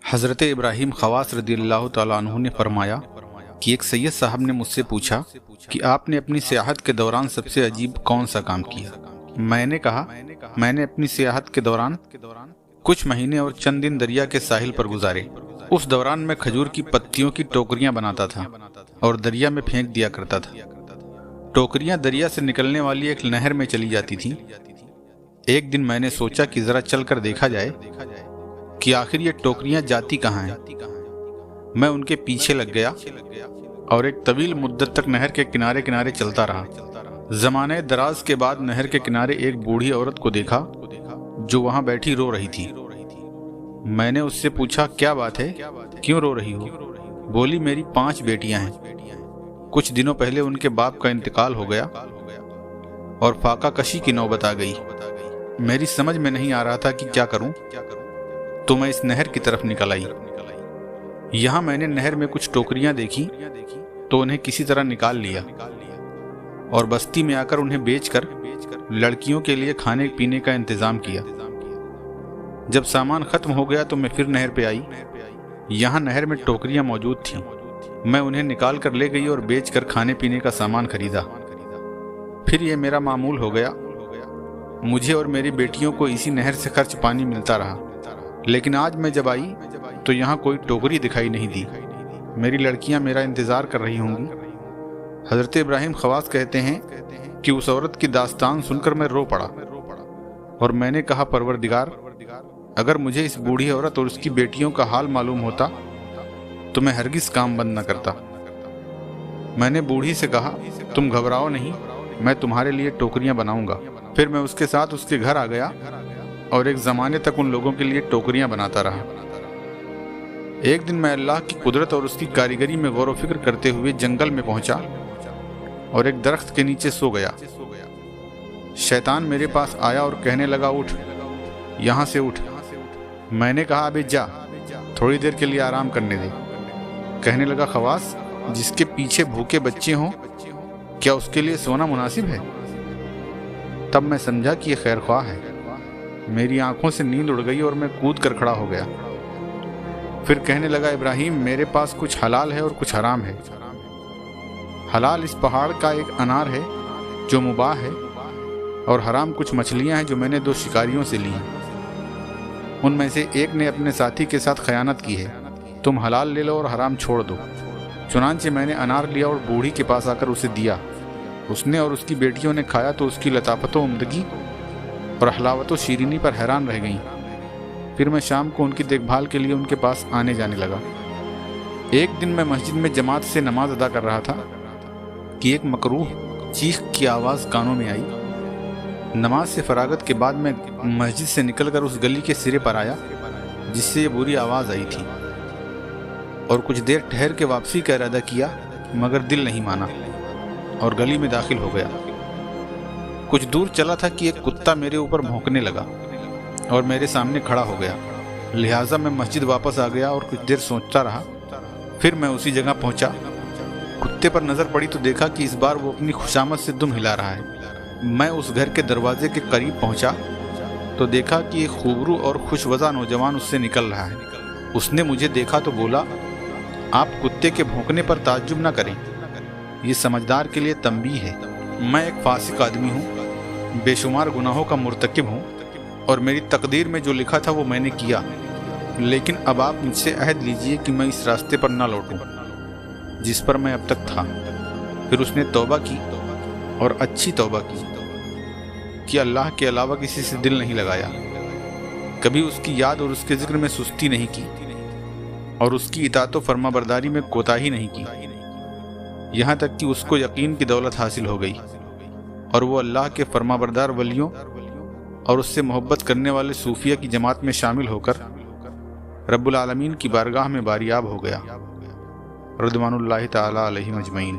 حضرت ابراہیم خواص رضی اللہ تعالیٰ عنہ نے فرمایا کہ ایک سید صاحب نے مجھ سے پوچھا کہ آپ نے اپنی سیاحت کے دوران سب سے عجیب کون سا کام کیا؟ میں نے کہا میں نے اپنی سیاحت کے دوران کچھ مہینے اور چند دن دریا کے ساحل پر گزارے۔ اس دوران میں کھجور کی پتیوں کی ٹوکریاں بناتا تھا اور دریا میں پھینک دیا کرتا تھا۔ ٹوکریاں دریا سے نکلنے والی ایک نہر میں چلی جاتی تھیں۔ ایک دن میں نے سوچا کہ ذرا چل کر دیکھا جائے کہ آخر یہ ٹوکریاں جاتی کہاں ہیں۔ میں ان کے پیچھے لگ گیا اور ایک طویل مدت تک نہر کے کنارے کنارے چلتا رہا۔ زمانے دراز کے بعد نہر کے کنارے ایک بوڑھی عورت کو دیکھا جو وہاں بیٹھی رو رہی تھی۔ میں نے اس سے پوچھا کیا بات ہے، کیوں رو رہی ہو؟ بولی میری 5 بیٹیاں ہیں، کچھ دنوں پہلے ان کے باپ کا انتقال ہو گیا اور فاقہ کشی کی نوبت آ گئی۔ میری سمجھ میں نہیں آ رہا تھا کہ کیا کروں، تو میں اس نہر کی طرف نکل آئی۔ یہاں میں نے نہر میں کچھ ٹوکریاں دیکھی تو انہیں کسی طرح نکال لیا اور بستی میں آ کر انہیں بیچ کر لڑکیوں کے لیے کھانے پینے کا انتظام کیا۔ جب سامان ختم ہو گیا تو میں پھر نہر پہ آئی۔ یہاں نہر میں ٹوکریاں موجود تھیں۔ میں انہیں نکال کر لے گئی اور بیچ کر کھانے پینے کا سامان خریدا۔ پھر یہ میرا معمول ہو گیا۔ مجھے اور میری بیٹیوں کو اسی نہر سے خرچ پانی ملتا رہا، لیکن آج میں جب آئی تو یہاں کوئی ٹوکری دکھائی نہیں دی۔ میری لڑکیاں میرا انتظار کر رہی ہوں گی۔ حضرت ابراہیم خواص کہتے ہیں کہ اس عورت کی داستان سن کر میں رو پڑا اور میں نے کہا پروردگار، اگر مجھے اس بوڑھی عورت اور اس کی بیٹیوں کا حال معلوم ہوتا تو میں ہرگز کام بند نہ کرتا۔ میں نے بوڑھی سے کہا تم گھبراؤ نہیں، میں تمہارے لیے ٹوکریاں بناؤں گا۔ پھر میں اس کے ساتھ اس کے گھر آ گیا اور ایک زمانے تک ان لوگوں کے لیے ٹوکریاں بناتا رہا۔ ایک دن میں اللہ کی قدرت اور اس کی کاریگری میں غور و فکر کرتے ہوئے جنگل میں پہنچا اور ایک درخت کے نیچے سو گیا۔ شیطان میرے پاس آیا اور کہنے لگا اٹھ، یہاں سے اٹھ۔ میں نے کہا ابے جا، تھوڑی دیر کے لیے آرام کرنے دے۔ کہنے لگا خواص، جس کے پیچھے بھوکے بچے ہوں کیا اس کے لیے سونا مناسب ہے؟ تب میں سمجھا کہ یہ خیر خواہ ہے۔ میری آنکھوں سے نیند اڑ گئی اور میں کود کر کھڑا ہو گیا۔ پھر کہنے لگا ابراہیم، میرے پاس کچھ حلال ہے اور کچھ حرام ہے۔ حلال اس پہاڑ کا ایک انار ہے جو مباح ہے، اور حرام کچھ مچھلیاں ہیں جو میں نے 2 شکاریوں سے لی ہیں۔ ان میں سے ایک نے اپنے ساتھی کے ساتھ خیانت کی ہے۔ تم حلال لے لو اور حرام چھوڑ دو۔ چنانچہ میں نے انار لیا اور بوڑھی کے پاس آ کر اسے دیا۔ اس نے اور اس کی بیٹیوں نے کھایا تو اس کی لطافت و عمدگی اور حلاوت و شیرینی پر حیران رہ گئیں۔ پھر میں شام کو ان کی دیکھ بھال کے لیے ان کے پاس آنے جانے لگا۔ ایک دن میں مسجد میں جماعت سے نماز ادا کر رہا تھا کہ ایک مکروہ چیخ کی آواز کانوں میں آئی۔ نماز سے فراغت کے بعد میں مسجد سے نکل کر اس گلی کے سرے پر آیا جس سے یہ بری آواز آئی تھی، اور کچھ دیر ٹھہر کے واپسی کا ارادہ کیا، مگر دل نہیں مانا اور گلی میں داخل ہو گیا۔ کچھ دور چلا تھا کہ ایک کتا میرے اوپر بھونکنے لگا اور میرے سامنے کھڑا ہو گیا۔ لہٰذا میں مسجد واپس آ گیا اور کچھ دیر سوچتا رہا۔ پھر میں اسی جگہ پہنچا۔ کتے پر نظر پڑی تو دیکھا کہ اس بار وہ اپنی خوشامد سے دم ہلا رہا ہے۔ میں اس گھر کے دروازے کے قریب پہنچا تو دیکھا کہ ایک خوبرو اور خوشوزا نوجوان اس سے نکل رہا ہے۔ اس نے مجھے دیکھا تو بولا، آپ کتے کے بھونکنے پر تعجب نہ کریں، یہ سمجھدار کے لیے تنبیہ ہے۔ میں ایک فاسق آدمی ہوں، بے شمار گناہوں کا مرتکب ہوں، اور میری تقدیر میں جو لکھا تھا وہ میں نے کیا، لیکن اب آپ مجھ سے عہد لیجئے کہ میں اس راستے پر نہ لوٹوں جس پر میں اب تک تھا۔ پھر اس نے توبہ کی اور اچھی توبہ کی کہ اللہ کے علاوہ کسی سے دل نہیں لگایا، کبھی اس کی یاد اور اس کے ذکر میں سستی نہیں کی، اور اس کی اطاعت و فرما برداری میں کوتاہی نہیں کی، یہاں تک کہ اس کو یقین کی دولت حاصل ہو گئی اور وہ اللہ کے فرما بردار ولیوں اور اس سے محبت کرنے والے صوفیہ کی جماعت میں شامل ہو کر رب العالمین کی بارگاہ میں باریاب ہو گیا، رضوان اللہ تعالی علیہ مجمعین۔